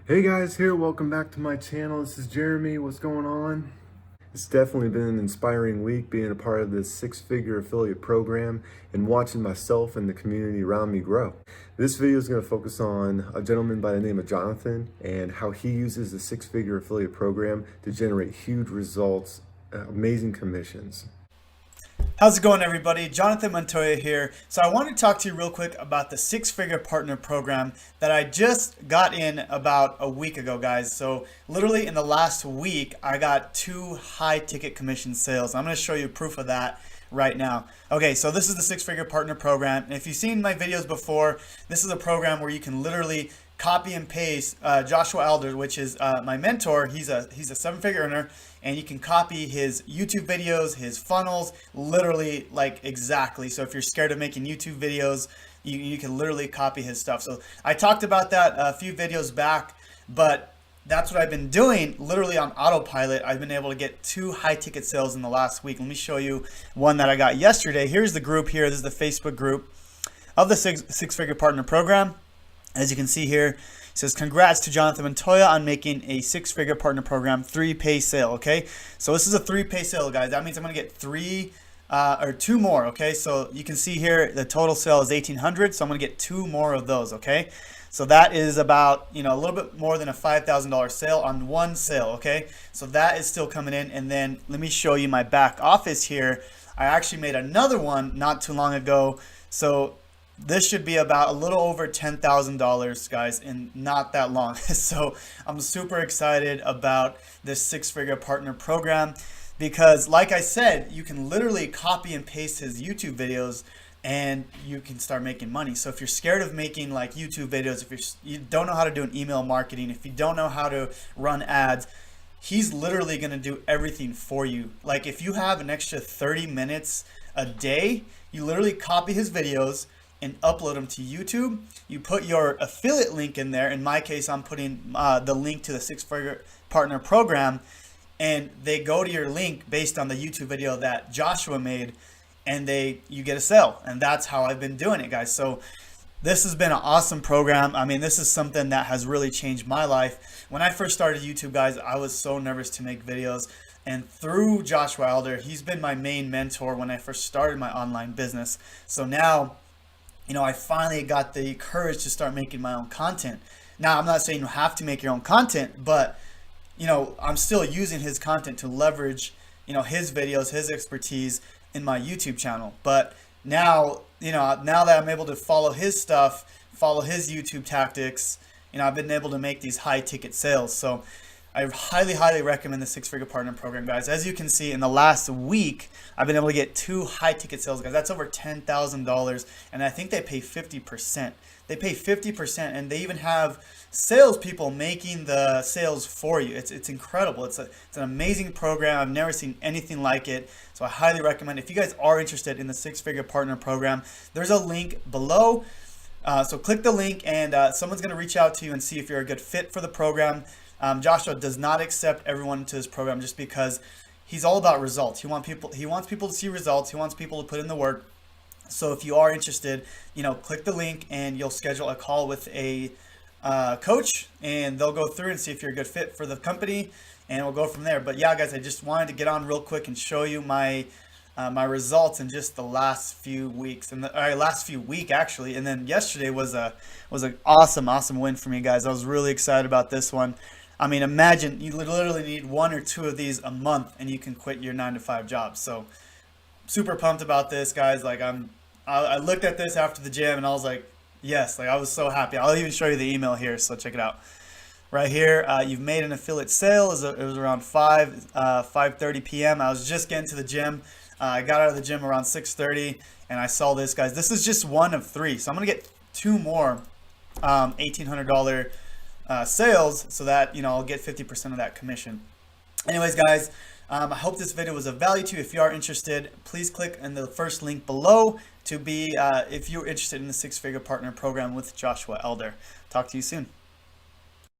Hey guys, welcome back to my channel. This is Jeremy. What's going on? It's definitely been an inspiring week being a part of this six-figure affiliate program and watching myself and the community around me grow. This video is going to focus on a gentleman by the name of Jonathan and how he uses the six-figure affiliate program to generate huge results, amazing commissions. How's it going, everybody? Jonathan Montoya here. So I want to talk to you real quick about the six-figure partner program that I just got in about a week ago, guys. So literally in the last week, I got 2 high-ticket commission sales. I'm going to show you proof of that right now. Okay, so this is the six-figure partner program. And if you've seen my videos before, this is a program where you can literally copy and paste Joshua Elder, which is my mentor. He's a 7-figure earner, and you can copy his YouTube videos, his funnels, literally like exactly. So if you're scared of making YouTube videos, you can literally copy his stuff. So I talked about that a few videos back, but that's what I've been doing literally on autopilot. I've been able to get 2 high ticket sales in the last week. Let me show you one that I got yesterday. Here's the group here. This is the Facebook group of the six-figure partner program. As you can see here, it says, congrats to Jonathan Montoya on making a 6-figure partner program 3-pay sale. Okay, so this is a 3-pay sale, guys. That means I'm going to get 2 more. Okay, so you can see here the total sale is 1,800, so I'm going to get 2 more of those. Okay, so that is about, a little bit more than a $5,000 sale on one sale. Okay, so that is still coming in. And then let me show you my back office here. I actually made another one not too long ago. So this should be about a little over $10,000, guys, in not that long. So I'm super excited about this 6-figure partner program because, like I said, you can literally copy and paste his YouTube videos and you can start making money. So if you're scared of making like YouTube videos, if you don't know how to do an email marketing, if you don't know how to run ads, he's literally going to do everything for you. Like if you have an extra 30 minutes a day, you literally copy his videos and upload them to YouTube. You put your affiliate link in there. In my case, I'm putting the link to the 6-figure partner program, and they go to your link based on the YouTube video that Joshua made, and you get a sale. And that's how I've been doing it, guys. So this has been an awesome program. I mean, this is something that has really changed my life. When I first started YouTube, guys, I was so nervous to make videos. And through Joshua Elder, he's been my main mentor when I first started my online business. So now, I finally got the courage to start making my own content. Now, I'm not saying you have to make your own content, but, I'm still using his content to leverage, his videos, his expertise in my YouTube channel. But now, now that I'm able to follow his stuff, follow his YouTube tactics, I've been able to make these high ticket sales. So I highly recommend the 6-figure partner program, guys. As you can see, in the last week, I've been able to get 2 high ticket sales, guys. That's over $10,000, and I think they pay 50%. They pay 50%, and they even have salespeople making the sales for you. It's incredible. It's an amazing program. I've never seen anything like it, so I highly recommend. If you guys are interested in the 6-figure partner program, there's a link below. So click the link, and someone's going to reach out to you and see if you're a good fit for the program. Joshua does not accept everyone into his program just because he's all about results. He wants people to see results. He wants people to put in the work. So if you are interested, click the link and you'll schedule a call with a coach, and they'll go through and see if you're a good fit for the company, and we'll go from there. But yeah, guys, I just wanted to get on real quick and show you my results in just the last few weeks, and last few week actually. And then yesterday was an awesome win for me, guys. I was really excited about this one. I mean, imagine you literally need 1 or 2 of these a month and you can quit your 9-to-5 job. So super pumped about this, guys. Like I looked at this after the gym and I was like, yes, like I was so happy. I'll even show you the email here, so check it out. Right here, you've made an affiliate sale. It was around 5:30 p.m. I was just getting to the gym. I got out of the gym around 6:30 and I saw this, guys. This is just one of 3. So I'm gonna get 2 more $1,800 sales, so that I'll get 50% of that commission. Anyways, guys, I hope this video was of value to you. If you are interested, please click in the first link below to be if you're interested in the 6-figure partner program with Joshua Elder. Talk to you soon.